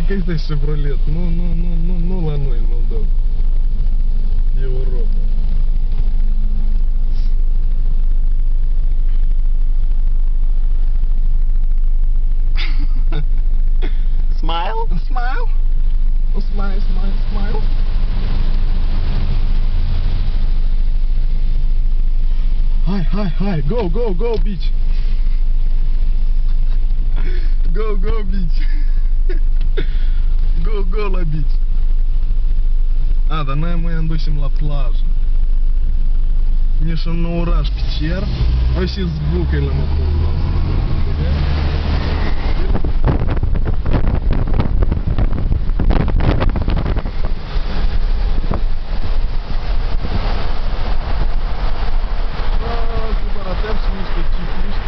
că este Chevrolet, nu la noi în Moldova. Europa. Smile? Smile? Oh, smile, smile, smile. Hi, go, bitch. Go, bitch. Go la beach. A, dar noi mă ducem la plajă. Nici în oraș Печер. Вообще звука la motorul nostru. Cumpăratăm și niște chifliști.